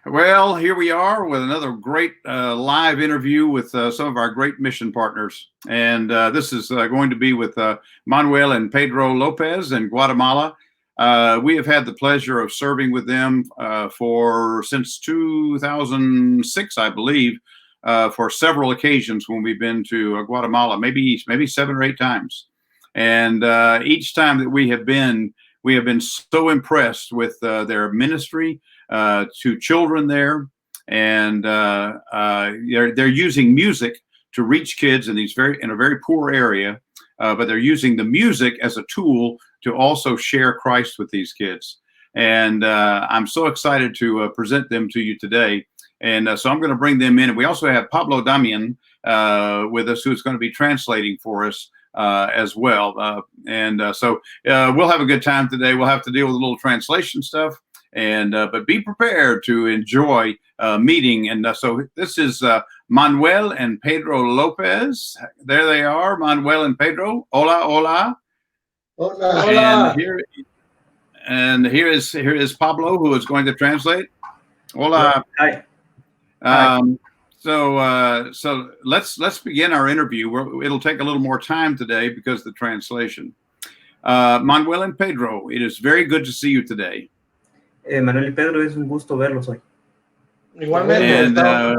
Well, here we are with another great live interview with some of our great mission partners. And this is going to be with Manuel and Pedro Lopez in Guatemala. We have had the pleasure of serving with them since 2006, I believe, for several occasions when we've been to Guatemala, maybe 7 or 8 times. And each time that we have been so impressed with their ministry to children there, and they're using music to reach kids in a very poor area, but they're using the music as a tool to also share Christ with these kids. And I'm so excited to present them to you today. And so I'm going to bring them in. And we also have Pablo Damian with us, who's going to be translating for us as well. So we'll have a good time today. We'll have to deal with a little translation stuff. But be prepared to enjoy meeting. And so this is Manuel and Pedro Lopez. There they are, Manuel and Pedro. Hola, hola. Hola. Hola. And here is Pablo, who is going to translate. Hola. Hi. So let's begin our interview. It'll take a little more time today because of the translation. Manuel and Pedro, it is very good to see you today. Manuel y Pedro, es un gusto verlos hoy. Igualmente.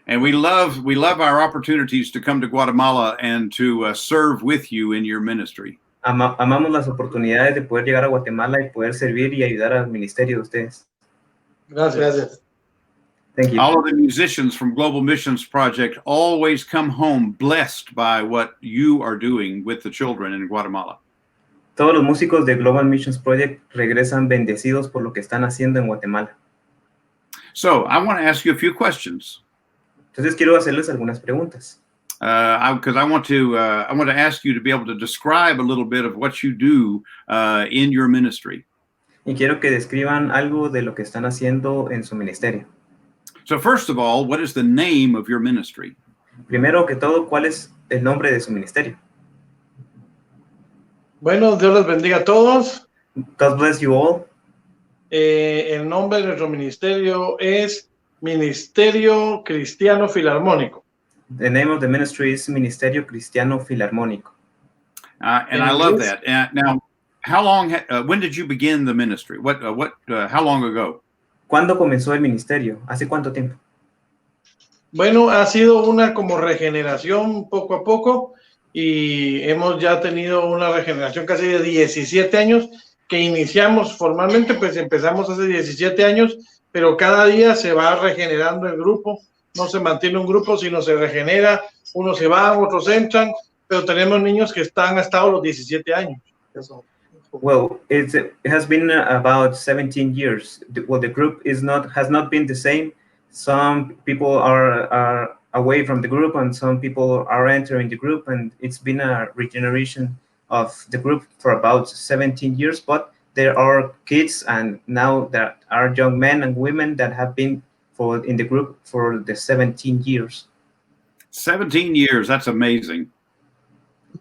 And we love our opportunities to come to Guatemala and to serve with you in your ministry. Amamos las oportunidades de poder llegar a Guatemala y poder servir y ayudar al ministerio de ustedes. Gracias. Thank you. All of the musicians from Global Missions Project always come home blessed by what you are doing with the children in Guatemala. Todos los músicos de Global Missions Project regresan bendecidos por lo que están haciendo en Guatemala. So, I want to ask you a few questions. Entonces quiero hacerles algunas preguntas. Because I want to ask you to be able to describe a little bit of what you do in your ministry. Y quiero que describan algo de lo que están haciendo en su ministerio. So, first of all, what is the name of your ministry? Primero que todo, ¿cuál es el nombre de su ministerio? Bueno, Dios los bendiga a todos. God bless you all. El nombre de nuestro ministerio es Ministerio Cristiano Filarmónico. The name of the ministry is Ministerio Cristiano Filarmónico. And I love that. Now, how long? When did you begin the ministry? How long ago? ¿Cuándo comenzó el ministerio? ¿Hace cuánto tiempo? Bueno, ha sido una como regeneración poco a poco. Y hemos ya tenido una regeneración casi de 17 años que iniciamos formalmente, pues empezamos hace 17 años, pero cada día se va regenerando el grupo, no se mantiene un grupo, sino se regenera, unos se van, otros entran, pero tenemos niños que han estado los 17 años. Well, it has been about 17 years. The group has not been the same. Some people are away from the group and some people are entering the group, and it's been a regeneration of the group for about 17 years, but there are kids and now there are young men and women that have been in the group for the 17 years. 17 years, that's amazing.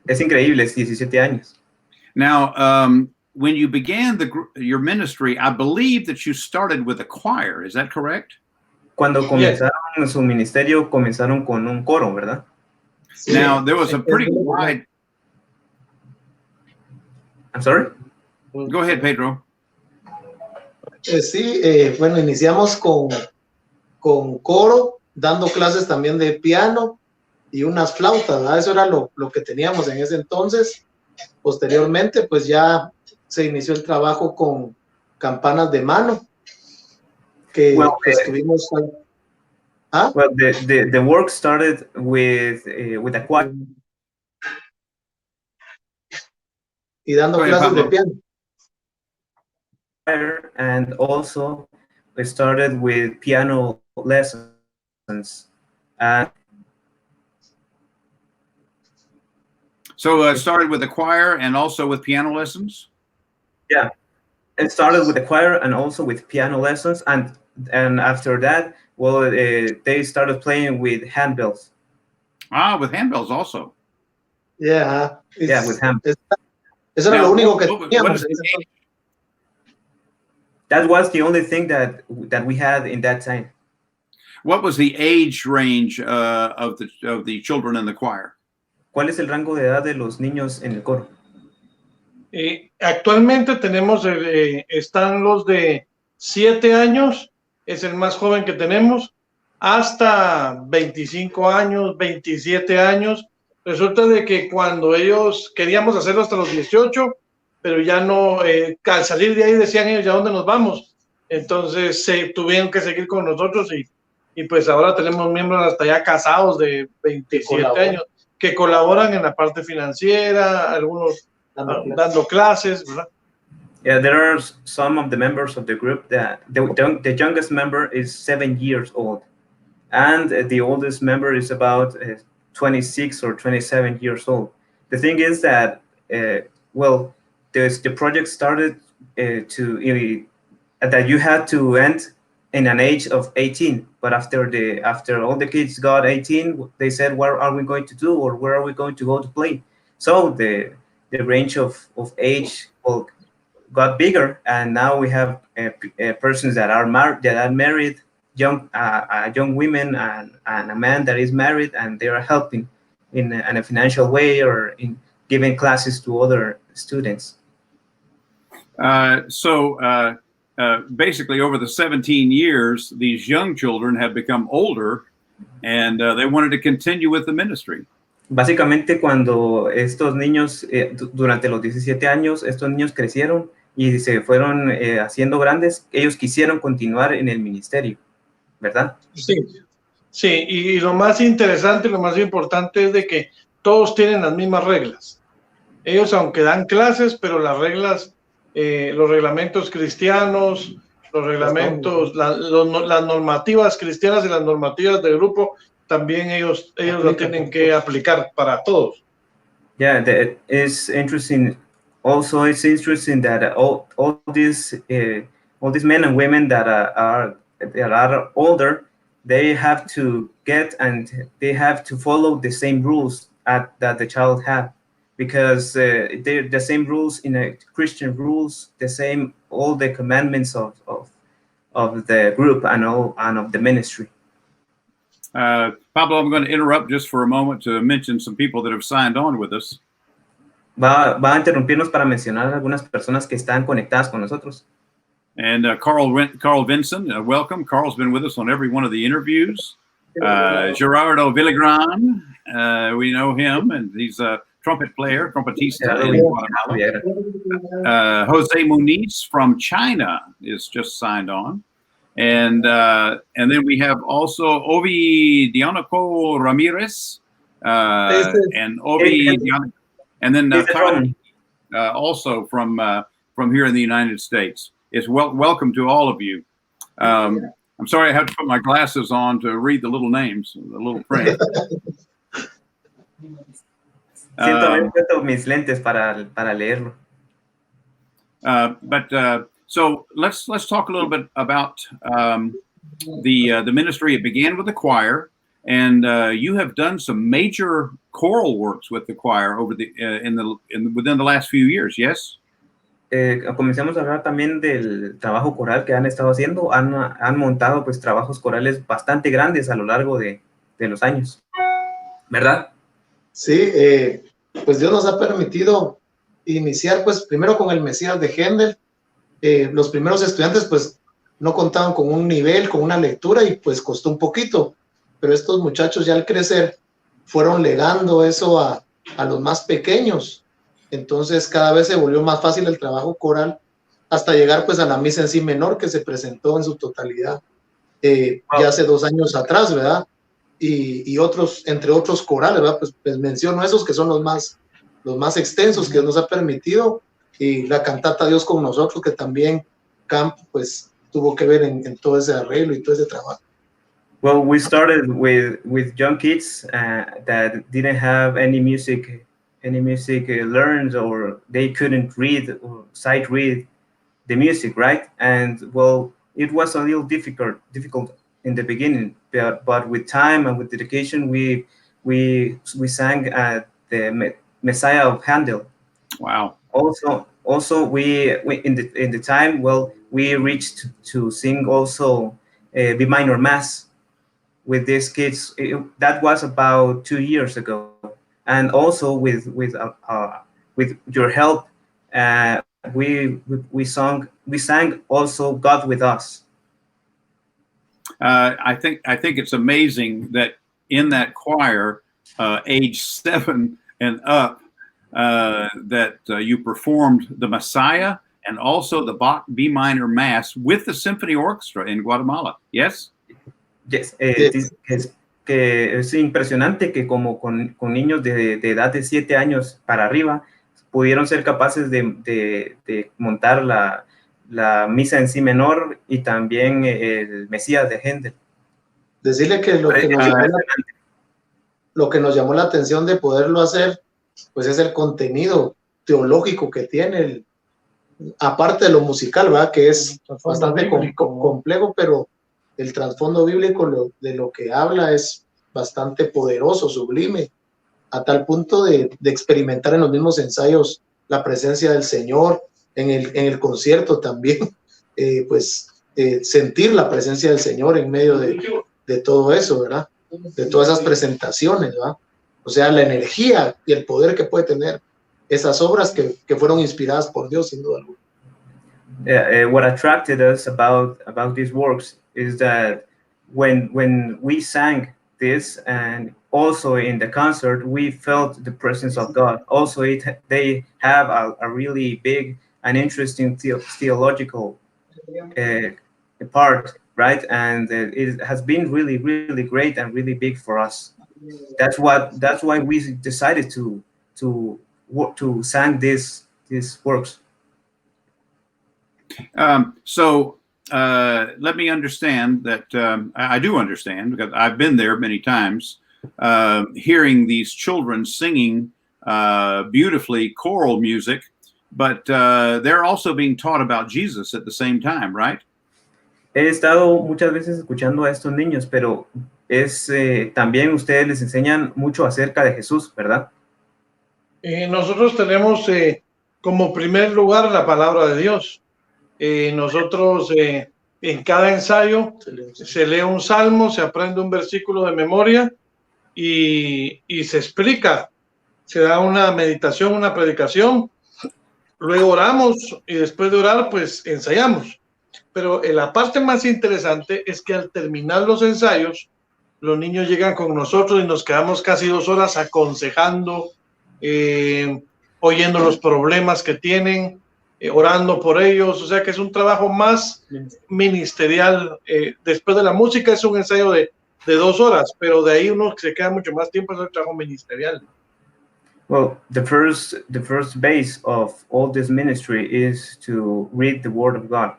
Es increíble, es 17 años. Now, when you began your ministry, I believe that you started with a choir, is that correct? Cuando comenzaron su ministerio, comenzaron con un coro, ¿verdad? Now, there was a pretty wide... I'm sorry? Go ahead, Pedro. Sí, bueno, iniciamos con coro, dando clases también de piano y unas flautas, ¿verdad? Eso era lo que teníamos en ese entonces. Posteriormente, pues ya se inició el trabajo con campanas de mano. Well, estuvimos. Well, the work started with a choir. Y dando clases de piano. And also we started with piano lessons. So it started with the choir and also with piano lessons? Yeah, it started with the choir and also with piano lessons, and after that, well, they started playing with handbells. Ah, with handbells also. Yeah. Yeah, with handbells. Eso era lo único que teníamos. That was the only thing that we had in that time. What was the age range of the children in the choir? ¿Cuál es el rango de edad de los niños en el coro? Actualmente tenemos, están los de 7 años, es el más joven que tenemos, hasta 25 años, 27 años. Resulta de que cuando ellos queríamos hacerlo hasta los 18, pero ya no, al salir de ahí decían ellos, ¿ya dónde nos vamos? Entonces tuvieron que seguir con nosotros y pues ahora tenemos miembros hasta ya casados de 27 años que colaboran en la parte financiera, algunos dando clases, ¿verdad? Yeah, there are some of the members of the group that the youngest member is 7 years old, and the oldest member is about 26 or 27 years old. The thing is that, well, the project started that you had to end in an age of 18, but after all the kids got 18, they said, what are we going to do, or where are we going to go to play? So the range of age got bigger, and now we have persons that are married, young women, and a man that is married, and they are helping in a financial way or in giving classes to other students. Basically, over the 17 years, these young children have become older, and they wanted to continue with the ministry. Básicamente, cuando estos niños, durante los 17 años, estos niños crecieron y se fueron haciendo grandes, ellos quisieron continuar en el ministerio, ¿verdad? Sí, sí, y lo más interesante, lo más importante es de que todos tienen las mismas reglas. Ellos, aunque dan clases, pero las reglas, los reglamentos cristianos, los reglamentos, las normativas cristianas y las normativas del grupo, también ellos lo tienen que aplicar para todos. Yeah, it's interesting. Also, it's interesting that all these men and women that are older, they have to get and they have to follow the same rules that the child had, because they're the same rules in a Christian rules, the same all the commandments of the group and of the ministry. Pablo, I'm going to interrupt just for a moment to mention some people that have signed on with us. Va a interrumpirnos para mencionar algunas personas que están conectadas con nosotros. And Carl Vinson, welcome. Carl's been with us on every one of the interviews. Gerardo Villagran, we know him, and he's a trumpet player, trompetista in Guatemala. Jose Muniz from China is just signed on. And then we have also Ovi Dionico Ramirez and Ovi Dionico, and then Tony, also from here in the United States. It's welcome to all of you. I'm sorry I have to put my glasses on to read the little names, the little print. Siento haber puesto mis lentes para leerlo. So let's talk a little bit about the ministry. It began with the choir, and you have done some major choral works with the choir over within the last few years. Yes. Comencemos a hablar también del trabajo coral que han estado haciendo. Han montado pues trabajos corales bastante grandes a lo largo de los años, ¿verdad? Sí, pues Dios nos ha permitido iniciar pues primero con el Mesías de Handel. Los primeros estudiantes pues no contaban con un nivel, con una lectura, y pues costó un poquito, pero estos muchachos ya al crecer fueron legando eso a los más pequeños. Entonces cada vez se volvió más fácil el trabajo coral hasta llegar pues a la misa en si menor, que se presentó en su totalidad ya hace 2 años atrás, ¿verdad? Y otros, entre otros corales, ¿verdad? Pues menciono esos que son los más extensos que nos ha permitido, y la cantata Dios con nosotros, que también Camp pues tuvo que ver en todo ese arreglo y todo ese trabajo. Well, we started with young kids that didn't have any music learned, or they couldn't read or sight read the music, right? And well, it was a little difficult in the beginning, but with time and with dedication, we sang the Messiah of Handel. Wow. Also, we in the time, well, we reached to sing also B minor mass with these kids. That was about 2 years ago, and also with your help, we sang also God with us. I think it's amazing that in that choir, age 7 and up, that you performed the Messiah and also the Bach B minor Mass with the symphony orchestra in Guatemala. Yes. Yes, Yes. que es impresionante que como con niños de edad de 7 años para arriba pudieron ser capaces de montar la misa en si menor y también el Mesías de Händel. Decirle que lo que nos llamó la atención de poderlo hacer, pues es el contenido teológico que tiene, aparte de lo musical, ¿verdad? Que es bastante complejo, pero el trasfondo bíblico de lo que habla es bastante poderoso, sublime, a tal punto de experimentar en los mismos ensayos la presencia del Señor, en el concierto también, sentir la presencia del Señor en medio de todo eso, ¿verdad? De todas esas presentaciones, ¿verdad? O sea, la energía y el poder que puede tener esas obras que fueron inspiradas por Dios, sin duda alguna. What attracted us about these works is that when we sang this, and also in the concert, we felt the presence of God. Also, they have a really big and interesting theological part, right? And it has been really, really great and really big for us. That's why we decided to sing these works. So let me understand that I do understand, because I've been there many times, hearing these children singing beautifully choral music, but they're also being taught about Jesus at the same time, right? He estado muchas veces escuchando a estos niños, pero también ustedes les enseñan mucho acerca de Jesús, ¿verdad? Nosotros tenemos como primer lugar la palabra de Dios. Nosotros en cada ensayo se lee un salmo, se aprende un versículo de memoria y se explica, se da una meditación, una predicación, luego oramos y después de orar pues ensayamos. Pero la parte más interesante es que al terminar los ensayos, los niños llegan con nosotros y nos quedamos casi 2 horas aconsejando, oyendo los problemas que tienen, orando por ellos. O sea que es un trabajo más ministerial. Después de la música es un ensayo de 2 horas, pero de ahí uno se queda mucho más tiempo, es un trabajo ministerial. Well, the first base of all this ministry is to read the Word of God.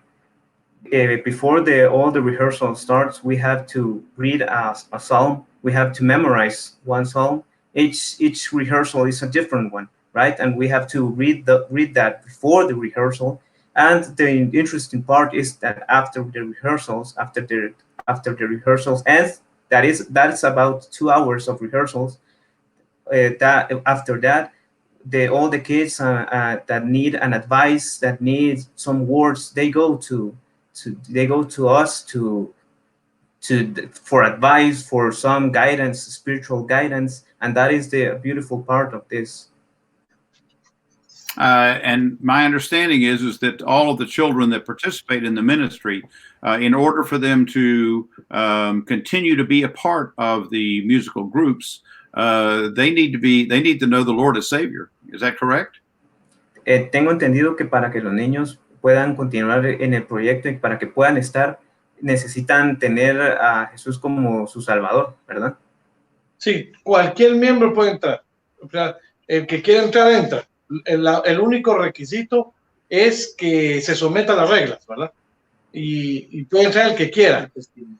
Before all the rehearsal starts, we have to read a psalm. We have to memorize one psalm. Each rehearsal is a different one, right? And we have to read that before the rehearsal. And the interesting part is that after the rehearsals, after the rehearsals, and that is about 2 hours of rehearsals. That after that, all the kids that need an advice, that need some words, they go to us for advice, for some guidance, spiritual guidance, and that is the beautiful part of this. And my understanding is that all of the children that participate in the ministry, in order for them to continue to be a part of the musical groups, they need to know the Lord as Savior. Is that correct? Tengo entendido que para que los niños puedan continuar en el proyecto y para que puedan estar, necesitan tener a Jesús como su Salvador, ¿verdad? Sí, cualquier miembro puede entrar. O sea, el que quiera entrar, entra. El único requisito es que se someta a las reglas, ¿verdad? Y puede entrar el que quiera.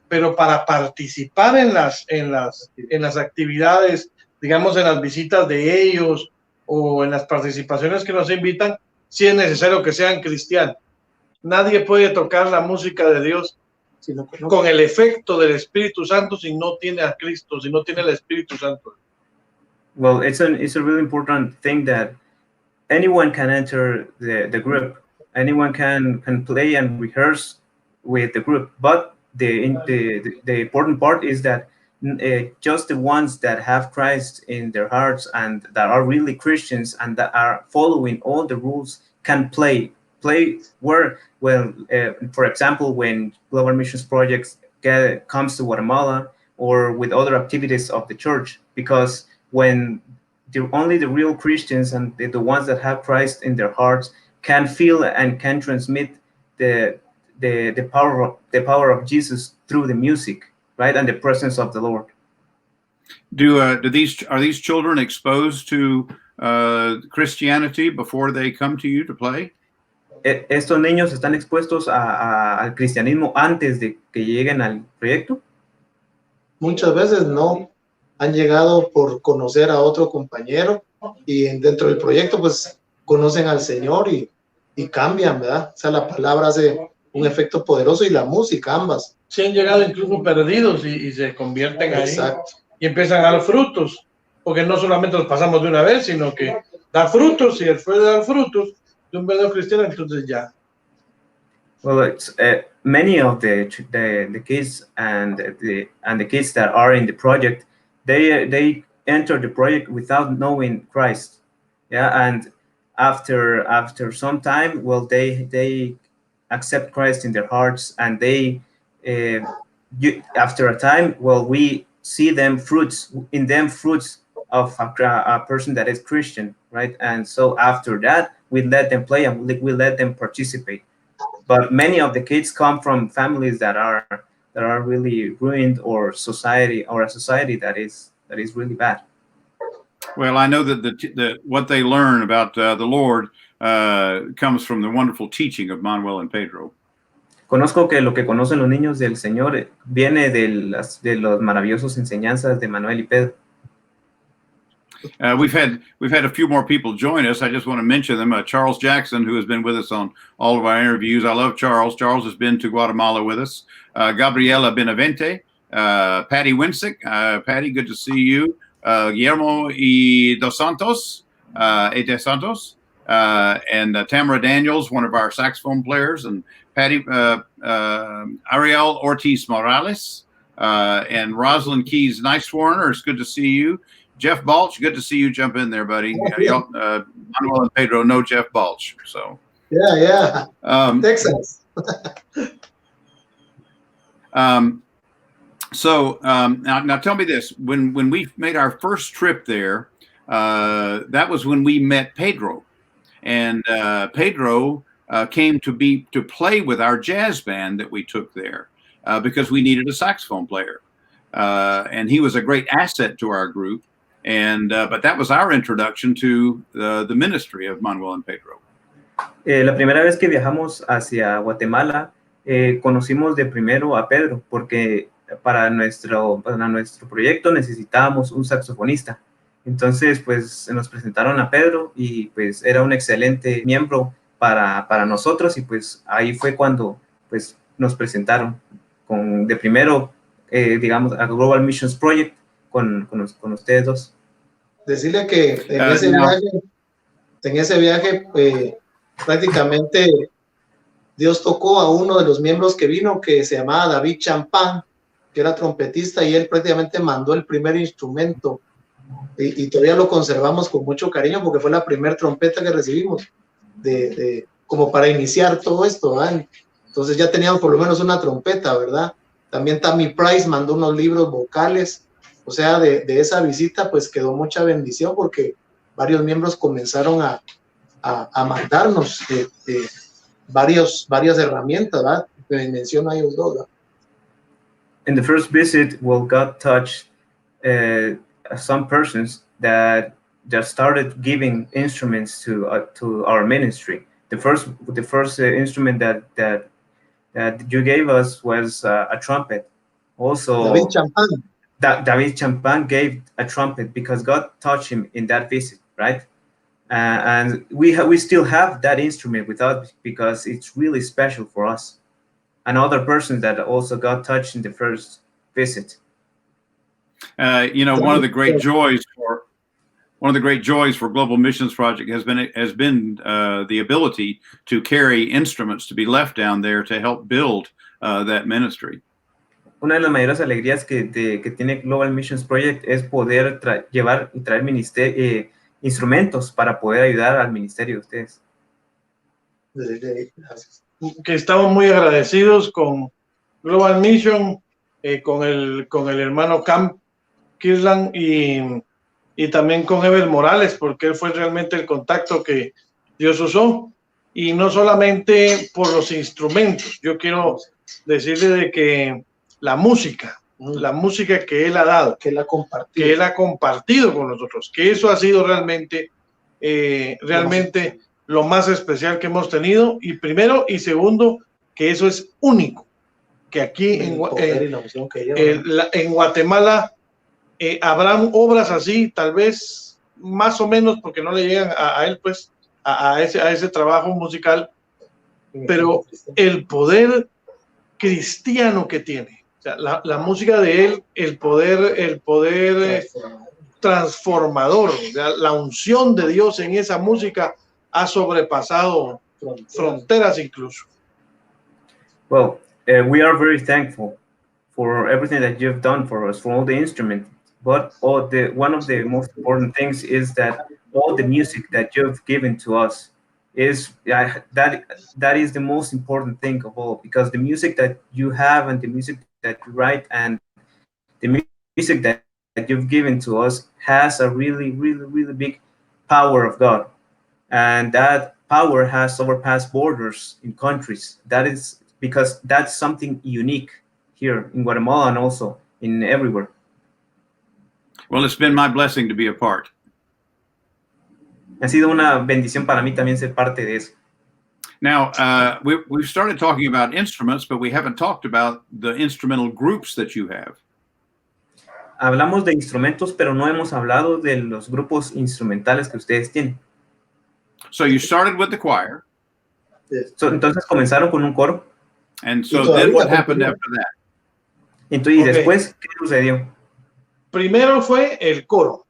Pero para participar en las actividades, digamos, en las visitas de ellos o en las participaciones que nos invitan, sí es necesario que sean cristianos. Nadie puede tocar la música de Dios con el efecto del Espíritu Santo si no tiene a Cristo, si no tiene el Espíritu Santo. Well, it's a really important thing that anyone can enter the group. Anyone can play and rehearse with the group. But the important part is that just the ones that have Christ in their hearts and that are really Christians and that are following all the rules can play where, well, for example, when Global Missions Projects comes to Guatemala, or with other activities of the church, because when only the real Christians and the ones that have Christ in their hearts can feel and can transmit the the power of Jesus through the music, right, and the presence of the Lord. Do these children exposed to Christianity before they come to you to play? ¿Estos niños están expuestos al cristianismo antes de que lleguen al proyecto? Muchas veces no. Han llegado por conocer a otro compañero y dentro del proyecto pues conocen al Señor y cambian, ¿verdad? O sea, la palabra hace un efecto poderoso y la música, ambas. Sí, han llegado incluso perdidos y se convierten ahí. Exacto. Y empiezan a dar frutos, porque no solamente los pasamos de una vez, sino que da frutos, y después de dar frutos de un verdadero cristiano, entonces ya. Well, it's many of the kids and the kids that are in the project, they enter the project without knowing Christ, yeah, and after some time, well, they accept Christ in their hearts, and they after a time, well, we see fruits of a person that is Christian, right? And so after that, we let them play and we let them participate. But many of the kids come from families that are really ruined, or a society that is really bad. Well, I know that what they learn about the Lord comes from the wonderful teaching of Manuel and Pedro. Conozco que lo que conocen los niños del Señor viene de las maravillosas enseñanzas de Manuel y Pedro. We've had a few more people join us. I just want to mention them. Charles Jackson, who has been with us on all of our interviews. I love Charles. Charles has been to Guatemala with us. Gabriela Benavente, Patty Winsick. Patty, good to see you. Guillermo y Dos Santos, and Tamara Daniels, one of our saxophone players, and Patty Ariel Ortiz Morales, and Rosalind Keys Nicewarner. It's good to see you. Jeff Balch, good to see you jump in there, buddy. Manuel and Pedro know Jeff Balch, so. Yeah. Texas. Now tell me this: when we made our first trip there, that was when we met Pedro, and Pedro came to play with our jazz band that we took there because we needed a saxophone player, and he was a great asset to our group. And but that was our introduction to the ministry of Manuel and Pedro. La primera vez que viajamos hacia Guatemala, conocimos de primero a Pedro, porque para nuestro proyecto necesitábamos un saxofonista. Entonces, pues nos presentaron a Pedro y pues era un excelente miembro para nosotros, y pues ahí fue cuando pues nos presentaron de primero, digamos, a Global Missions Project con ustedes dos. Decirle que en ese viaje prácticamente Dios tocó a uno de los miembros que vino, que se llamaba David Champán, que era trompetista, y él prácticamente mandó el primer instrumento, y todavía lo conservamos con mucho cariño porque fue la primera trompeta que recibimos como para iniciar todo esto, ¿verdad? Entonces ya teníamos por lo menos una trompeta, ¿verdad? También Tammy Price mandó unos libros vocales. O sea, de esa visita pues quedó mucha bendición, porque varios miembros comenzaron a mandarnos varias herramientas, ¿verdad? Me menciono a ellos dos, ¿verdad? In the first visit, well, God touched some persons that started giving instruments to our ministry. The first instrument that you gave us was a trumpet. Also, David Champán. David Champán gave a trumpet because God touched him in that visit, right? And we still have that instrument because it's really special for us. And other persons that also got touched in the first visit. One of the great joys one of the great joys for Global Missions Project has been the ability to carry instruments to be left down there to help build that ministry. Una de las mayores alegrías que tiene Global Missions Project es poder llevar y traer instrumentos para poder ayudar al ministerio de ustedes. Gracias. Que estamos muy agradecidos con Global Mission, con el hermano Kirkland y también con Ever Morales, porque él fue realmente el contacto que Dios usó, y no solamente por los instrumentos. Yo quiero decirle de que la música que él ha dado, Que él ha compartido con nosotros, que eso ha sido realmente lo más especial que hemos tenido, y primero y segundo, que eso es único, que aquí en Guatemala habrán obras así, tal vez más o menos, porque no le llegan a él, pues, a ese trabajo musical, pero el poder cristiano que tiene, o sea, la música de él, el poder transformador, o sea, la unción de Dios en esa música ha sobrepasado fronteras incluso. Well, we are very thankful for everything that you've done for us, for all the instruments. But one of the most important things is that all the music that you've given to us is that is the most important thing of all, because the music that you have and the music that you write and the music that you've given to us has a really, really, really big power of God. And that power has overpassed borders in countries. That is because that's something unique here in Guatemala and also in everywhere. Well, it's been my blessing to be a part. Ha sido una bendición para mí también ser parte de eso. Now, we've started talking about instruments, but we haven't talked about the instrumental groups that you have. Hablamos de instrumentos, pero no hemos hablado de los grupos instrumentales que ustedes tienen. So you started with the choir. Entonces comenzaron con un coro. And so then what happened after that? Entonces, y después, ¿qué sucedió? Primero fue el coro.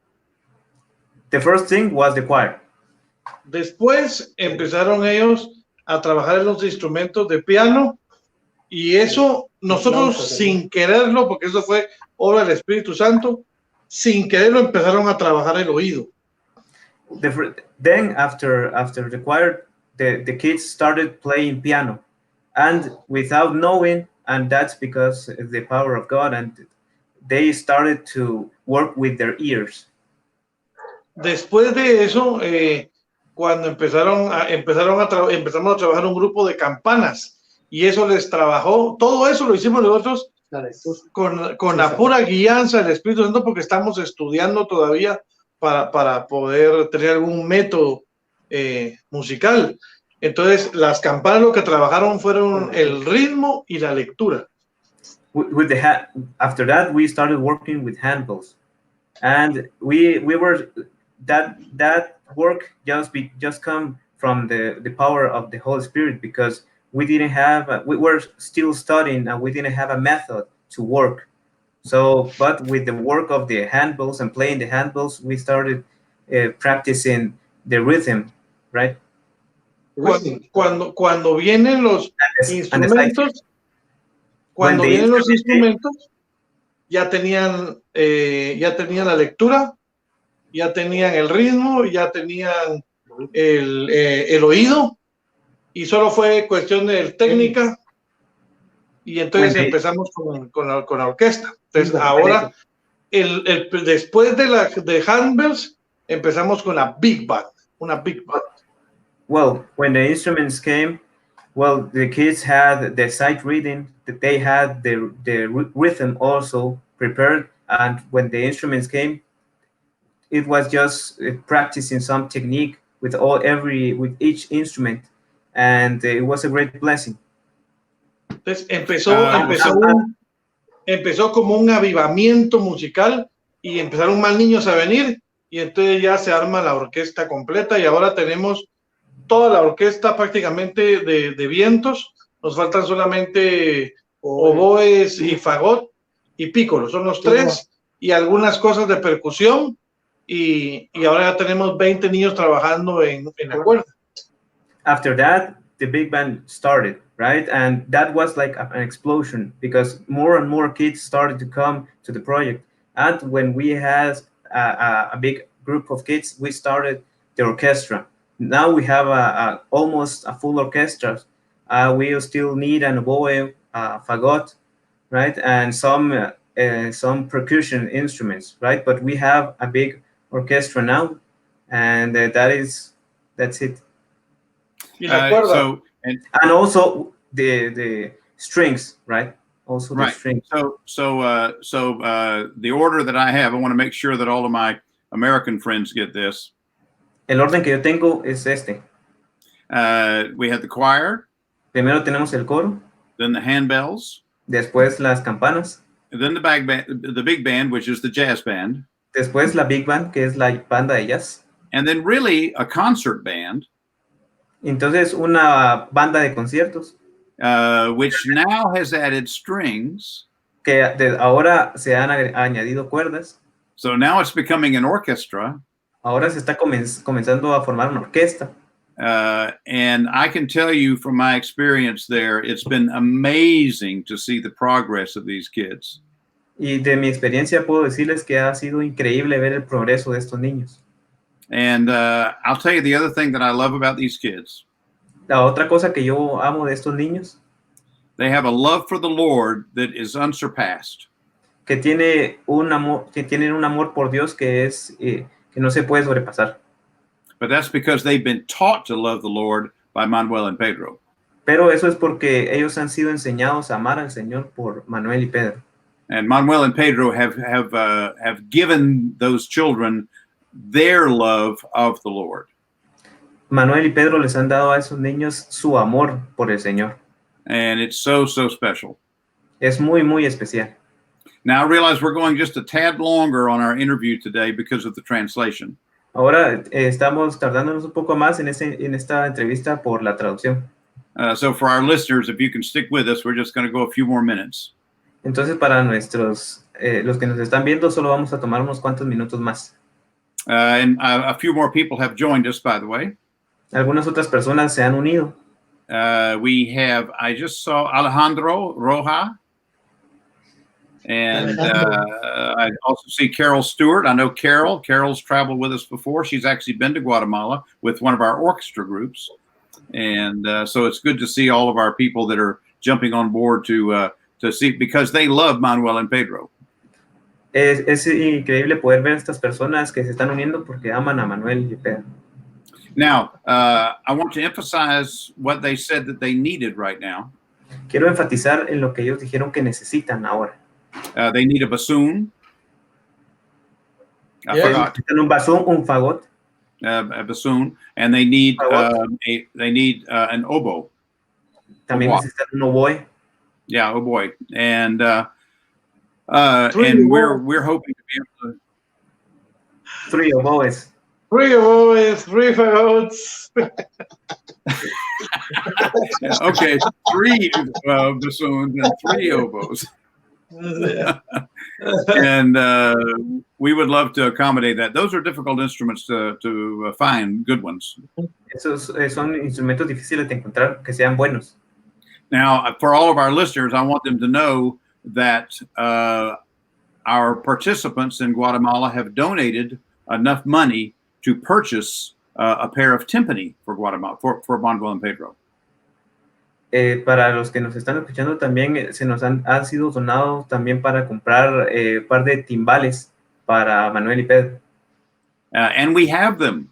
The first thing was the choir. Después empezaron ellos a trabajar en los instrumentos de piano, y eso nosotros sin quererlo, porque eso fue obra del Espíritu Santo, sin quererlo empezaron a trabajar el oído. Then after the choir, the kids started playing piano, and without knowing, and that's because of the power of God, and they started to work with their ears. Después de eso, cuando empezamos a trabajar un grupo de campanas, y eso les trabajó, todo eso lo hicimos nosotros con la pura guianza del Espíritu Santo, porque estamos estudiando todavía para poder tener algún método musical. Entonces, las campanas lo que trabajaron fueron el ritmo y la lectura. After that, we started working with handbells, and we were that work just come from the power of the Holy Spirit, because we were still studying and we didn't have a method to work. So, but with the work of the handbells and playing the handbells, we started practicing the rhythm, right? Cuando vienen los instrumentos, ya tenían la lectura, ya tenían el ritmo, ya tenían el oído, y solo fue cuestión de técnica, y entonces empezamos con la orquesta. Entonces ahora, después de handbells, empezamos con una big band. Well, when the instruments came, well, the kids had the sight reading, that they had the rhythm also prepared, and when the instruments came, it was just practicing some technique with each instrument, and it was a great blessing. Entonces empezó como un avivamiento musical, y empezaron más niños a venir, y entonces ya se arma la orquesta completa, y ahora tenemos toda la orquesta prácticamente de vientos. Nos faltan solamente oboes y fagot y pícolo, son los tres, y algunas cosas de percusión, y ahora ya tenemos 20 niños trabajando en la cuerda. After that, the big band started, right? And that was like an explosion because more and more kids started to come to the project. And when we had a big group of kids, we started the orchestra. Now we have almost a full orchestra. We still need an oboe, fagot, right? And some percussion instruments, right? But we have a big orchestra now, and that's it. Y la cuerda. And also the strings, right? Also the strings. So the order that I have, I want to make sure that all of my American friends get this. El orden que yo tengo es este. We had the choir. Primero tenemos el coro. Then the handbells. Después las campanas. And then the big band, which is the jazz band. Después la big band, que es la banda de jazz. And then really a concert band. Entonces una banda de conciertos. Which now has added strings. Que ahora se han añadido cuerdas. So now it's becoming an orchestra. Ahora se está comenzando a formar una orquesta. And I can tell you from my experience there, it's been amazing to see the progress of these kids. Y de mi experiencia puedo decirles que ha sido increíble ver el progreso de estos niños. And I'll tell you the other thing that I love about these kids. La otra cosa que yo amo de estos niños. They have a love for the Lord that is unsurpassed. Que tienen un amor por Dios que no se puede sobrepasar. But that's because they've been taught to love the Lord by Manuel and Pedro. Pero eso es porque ellos han sido enseñados a amar al Señor por Manuel y Pedro. And Manuel and Pedro have given those children their love of the Lord. Manuel y Pedro les han dado a esos niños su amor por el Señor. And it's so special. Es muy, muy especial. Now I realize we're going just a tad longer on our interview today because of the translation. Ahora estamos tardándonos un poco más en esta entrevista por la traducción. So for our listeners, if you can stick with us, we're just going to go a few more minutes. Entonces para los que nos están viendo, solo vamos a tomar unos cuantos minutos más. And a few more people have joined us, by the way. Algunas otras personas se han unido. I just saw Alejandro Roja. And I also see Carol Stewart. I know Carol. Carol's traveled with us before. She's actually been to Guatemala with one of our orchestra groups. And so it's good to see all of our people that are jumping on board to see, because they love Manuel and Pedro. Es increíble poder ver a estas personas que se están uniendo porque aman a Manuel y Pedro. Now, I want to emphasize what they said that they needed right now. Quiero enfatizar en lo que ellos dijeron que necesitan ahora. They need a bassoon. Necesitan un bassoon, un fagot. A bassoon, and they need an oboe. También necesitan un oboe. Yeah, oboe, and we're hoping to be able to. 3 oboes. 3 oboes, 3 fagots. Okay, 3 bassoons and 3 oboes. And we would love to accommodate that. Those are difficult instruments to find good ones. Esos son instrumentos difíciles de encontrar que sean buenos. Now, for all of our listeners, I want them to know that our participants in Guatemala have donated enough money to purchase a pair of timpani for Guatemala, for Manuel and Pedro. Para los que nos están escuchando también se nos han sido donados también para comprar un par de timbales para Manuel y Pedro. And we have them.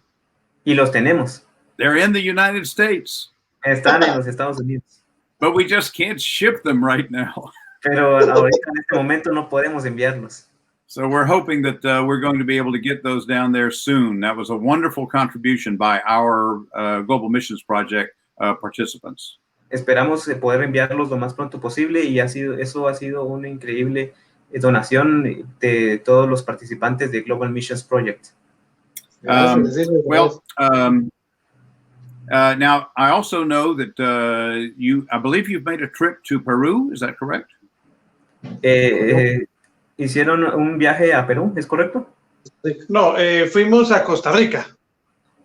Y los tenemos. They're in the United States. Están en los Estados Unidos. But we just can't ship them right now. Pero ahorita en este momento no podemos enviarlos. So we're hoping that we're going to be able to get those down there soon. That was a wonderful contribution by our Global Missions Project participants. Esperamos poder enviarlos lo más pronto posible y eso ha sido una increíble donación de todos los participantes de Global Missions Project. Now, I also know that I believe you've made a trip to Peru. Is that correct? Hicieron un viaje a Perú, ¿es correcto? No, fuimos a Costa Rica.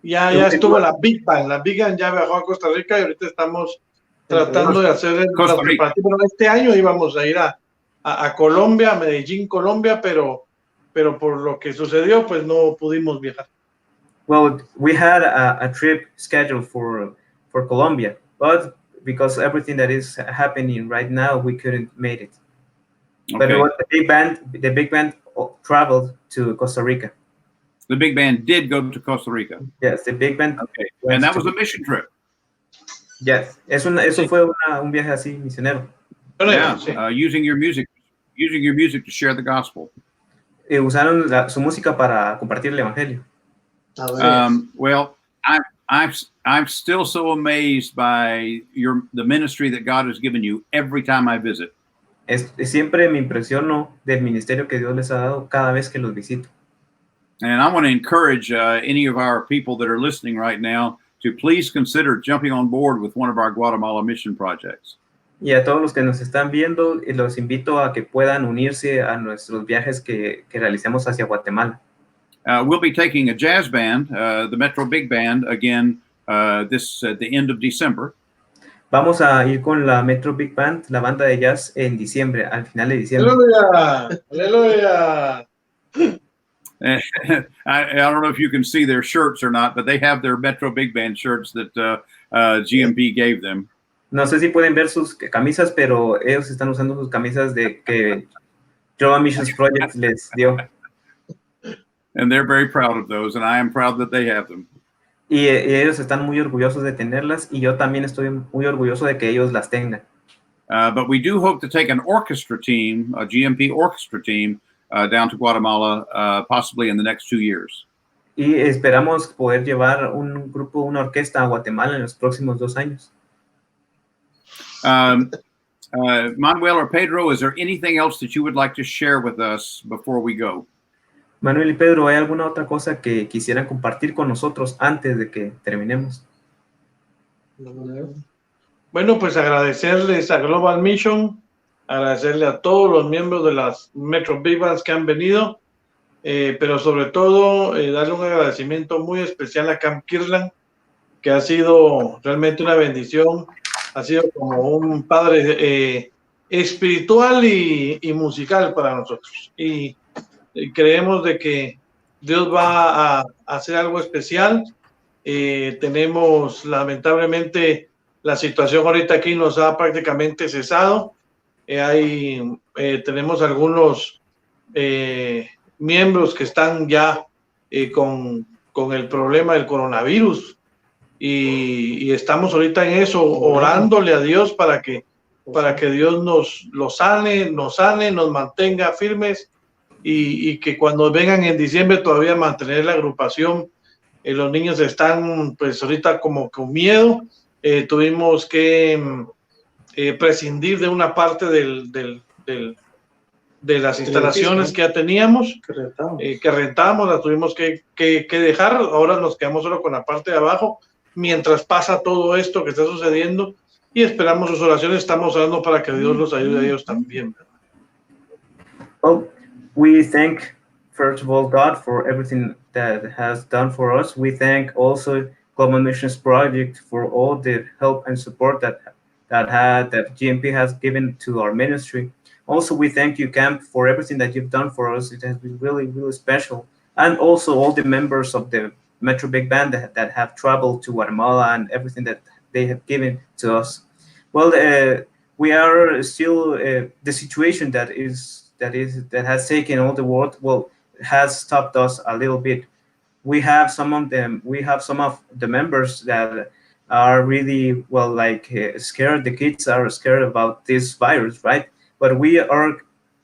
Ya estuvo la Big Band. La Big Band ya viajó a Costa Rica y ahorita estamos tratando de hacer Costa los Rica. preparativos. Este año íbamos a ir a Colombia, a Medellín, Colombia, pero por lo que sucedió, pues no pudimos viajar. Well, we had a trip scheduled for Colombia, but because everything that is happening right now, we couldn't make it. But Okay. the big band traveled to Costa Rica. The big band did go to Costa Rica. Yes, the big band. Okay. And that was a mission trip. Yes, eso fue un viaje así misionero. Yeah, Sí. using your music to share the gospel. Usaron su música para compartir el evangelio. Well, I'm still so amazed by the ministry that God has given you every time I visit. Siempre me impresiono del ministerio que Dios les ha dado cada vez que los visito. And I want to encourage any of our people that are listening right now to please consider jumping on board with one of our Guatemala mission projects. Y a todos los que nos están viendo, los invito a que puedan unirse a nuestros viajes que realicemos hacia Guatemala. We'll be taking a jazz band, the Metro Big Band, again this at the end of December. Vamos a ir con la Metro Big Band, la banda de jazz, en diciembre, al final de diciembre. ¡Aleluya! ¡Aleluya! I don't know if you can see their shirts or not, but they have their Metro Big Band shirts that GMP gave them. No sé si pueden ver sus camisas, pero ellos están usando sus camisas de que Global Missions Project les dio. And they're very proud of those, and I am proud that they have them. Y ellos están muy orgullosos de tenerlas, y yo también estoy muy orgulloso de que ellos las tengan. But we do hope to take an orchestra team, a GMP orchestra team, down to Guatemala, possibly in the next 2 years. Y esperamos poder llevar un grupo, una orquesta a Guatemala en los próximos 2 años. Manuel or Pedro, is there anything else that you would like to share with us before we go? Manuel y Pedro, ¿hay alguna otra cosa que quisieran compartir con nosotros antes de que terminemos? Bueno, pues agradecerles a Global Mission, agradecerle a todos los miembros de las Metro Big Bands que han venido, pero sobre todo darle un agradecimiento muy especial a Camp Kirkland, que ha sido realmente una bendición, ha sido como un padre espiritual y musical para nosotros. Y creemos de que Dios va a hacer algo especial. Tenemos lamentablemente la situación ahorita aquí nos ha prácticamente cesado. Tenemos algunos miembros que están ya con el problema del coronavirus y estamos ahorita en eso, orándole a Dios para que Dios nos sane, nos mantenga firmes y que cuando vengan en diciembre todavía mantener la agrupación. Los niños están pues ahorita como con miedo. Tuvimos que prescindir de una parte de las instalaciones que ya teníamos, que rentamos, las tuvimos que dejar. Ahora nos quedamos solo con la parte de abajo mientras pasa todo esto que está sucediendo y esperamos sus oraciones. Estamos orando para que Dios los ayude a ellos también. Well, we thank first of all God for everything that has done for us. We thank also Global Missions Project for all the help and support that GMP has given to our ministry. Also, we thank you, Camp, for everything that you've done for us. It has been really, really special. And also all the members of the Metro Big Band that have traveled to Guatemala and everything that they have given to us. Well, we are still the situation that has taken all the world. Well, has stopped us a little bit. We have some of the members that are really scared. The kids are scared about this virus, right? But we are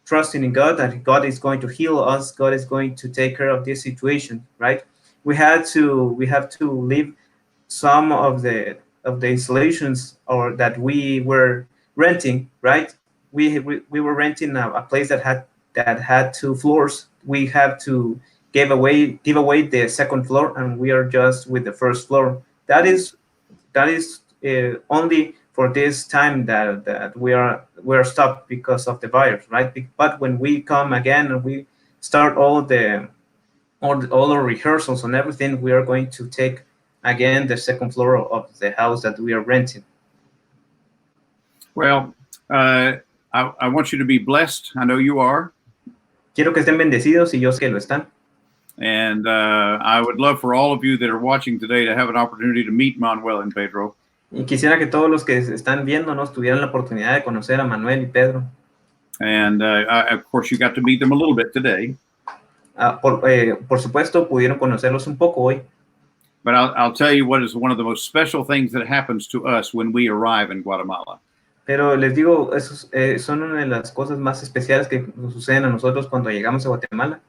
trusting in God that God is going to heal us. God is going to take care of this situation, right? We have to leave some of the installations or that we were renting, right? We were renting a place that had 2 floors. We have to give away the second floor, and we are just with the first floor. That is only for this time that we are stopped because of the virus, right? But when we come again and we start all the all our rehearsals and everything, we are going to take again the second floor of the house that we are renting. Well, I want you to be blessed. I know you are. Quiero que estén bendecidos y yo sé que lo están. And I would love for all of you that are watching today to have an opportunity to meet Manuel and Pedro. Y quisiera que todos los que están viéndonos tuvieran la oportunidad de conocer a Manuel y Pedro. And of course, you got to meet them a little bit today. Por supuesto, pudieron conocerlos un poco hoy. But I'll tell you what is one of the most special things that happens to us when we arrive in Guatemala. Pero les digo, esos son una de las cosas más especiales que nos suceden a nosotros cuando llegamos a Guatemala.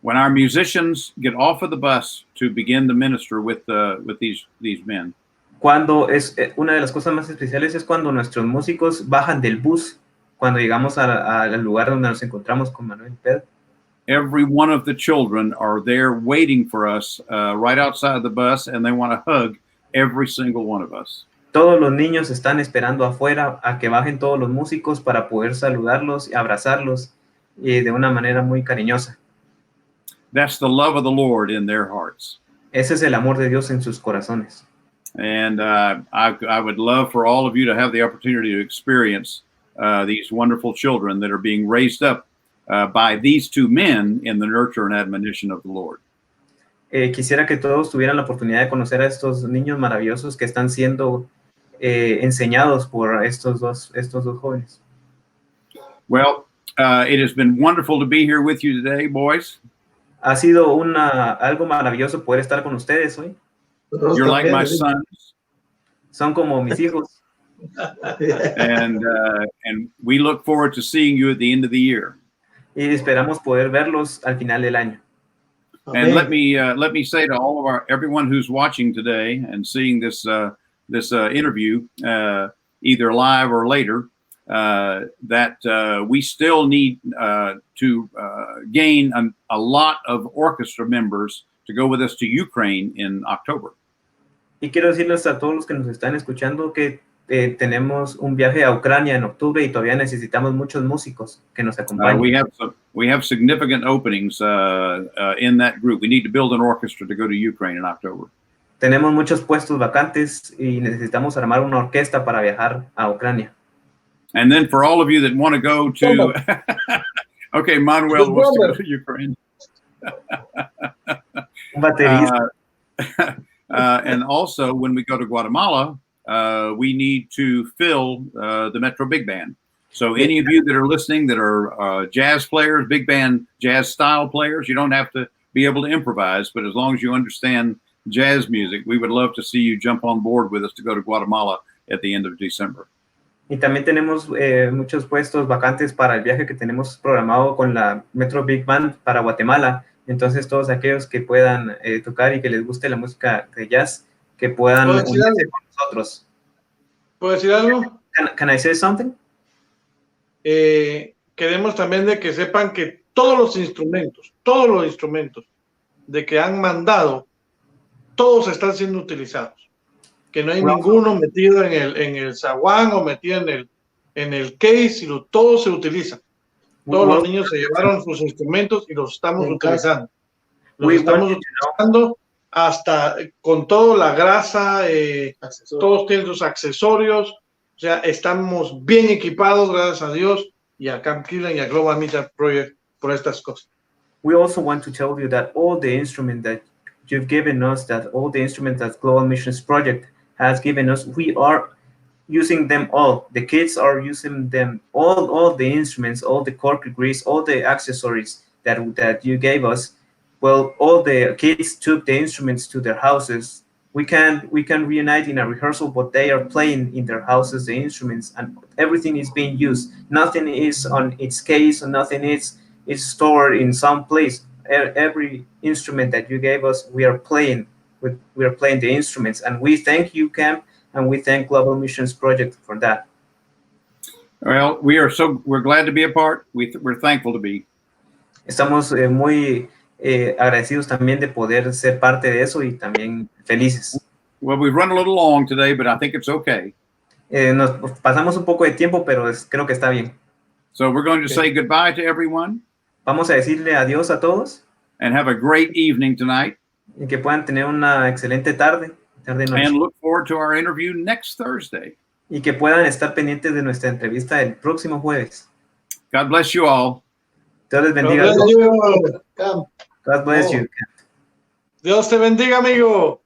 When our musicians get off of the bus to begin to minister with these men. Cuando una de las cosas más especiales es cuando nuestros músicos bajan del bus cuando llegamos al lugar donde nos encontramos con Manuel y Pedro. Every one of the children are there waiting for us right outside the bus, and they want to hug every single one of us. Todos los niños están esperando afuera a que bajen todos los músicos para poder saludarlos y abrazarlos de una manera muy cariñosa. That's the love of the Lord in their hearts. Ese es el amor de Dios en sus corazones. And I would love for all of you to have the opportunity to experience these wonderful children that are being raised up by these two men in the nurture and admonition of the Lord. Quisiera que todos tuvieran la oportunidad de conocer a estos niños maravillosos que están siendo enseñados por estos dos jóvenes. Well, it has been wonderful to be here with you today, boys. Ha sido algo maravilloso poder estar con ustedes hoy. You're like my sons. Son como mis hijos. And we look forward to seeing you at the end of the year. Y esperamos poder verlos al final del año. And let me say to all of everyone who's watching today and seeing this interview, either live or later, that we still need to gain a lot of orchestra members to go with us to Ukraine in October. Y quiero decirles a todos los que nos están escuchando que tenemos un viaje a Ucrania en octubre y todavía necesitamos muchos músicos que nos acompañen. We have significant openings in that group. We need to build an orchestra to go to Ukraine in October. Tenemos muchos puestos vacantes y necesitamos armar una orquesta para viajar a Ucrania. And then for all of you that want to go to, okay, Manuel wants to go to Ukraine. Un baterista. And also, when we go to Guatemala, we need to fill the Metro Big Band. So any of you that are listening that are jazz players, big band jazz style players, you don't have to be able to improvise, but as long as you understand jazz music, we would love to see you jump on board with us to go to Guatemala at the end of December. Y también tenemos muchos puestos vacantes para el viaje que tenemos programado con la Metro Big Band para Guatemala. Entonces, todos aquellos que puedan tocar y que les guste la música de jazz, que puedan unirse con nosotros. ¿Puedo decir algo? Can I say something? Queremos también de que sepan que todos los instrumentos de que han mandado, todos están siendo utilizados. Que no hay ninguno metido en el zaguán o metido en el case, sino todo se utiliza. Todos los niños se llevaron sus instrumentos y los estamos utilizando. Los estamos utilizando hasta con toda la grasa, todos tienen sus accesorios, o sea, estamos bien equipados, gracias a Dios, y a Camp Kirkland y a Global Media Project por estas cosas. We also want to tell you that all the instruments that you've given us, that all the instruments that Global Missions Project has given us, we are using them all. The kids are using them, all the instruments, all the cork grease, all the accessories that you gave us. Well, all the kids took the instruments to their houses. We can reunite in a rehearsal, but they are playing in their houses the instruments, and everything is being used. Nothing is on its case, and nothing is stored in some place. Every instrument that you gave us, we are playing the instruments, and we thank you, Camp, and we thank Global Missions Project for that. Well, we're glad to be a part. We're thankful to be. Estamos muy agradecidos también de poder ser parte de eso y también felices. Well, we've run a little long today, but I think it's okay. Nos pasamos un poco de tiempo, pero creo que está bien. So we're going to say goodbye to everyone. Vamos a decirle adiós a todos. and have a great evening tonight. Y que puedan tener una excelente tarde, noche. And look forward to our interview next Thursday. Y que puedan estar pendientes de nuestra entrevista el próximo jueves. God bless you all. Dios les bendiga. God bless you. God bless you. Dios te bendiga, amigo.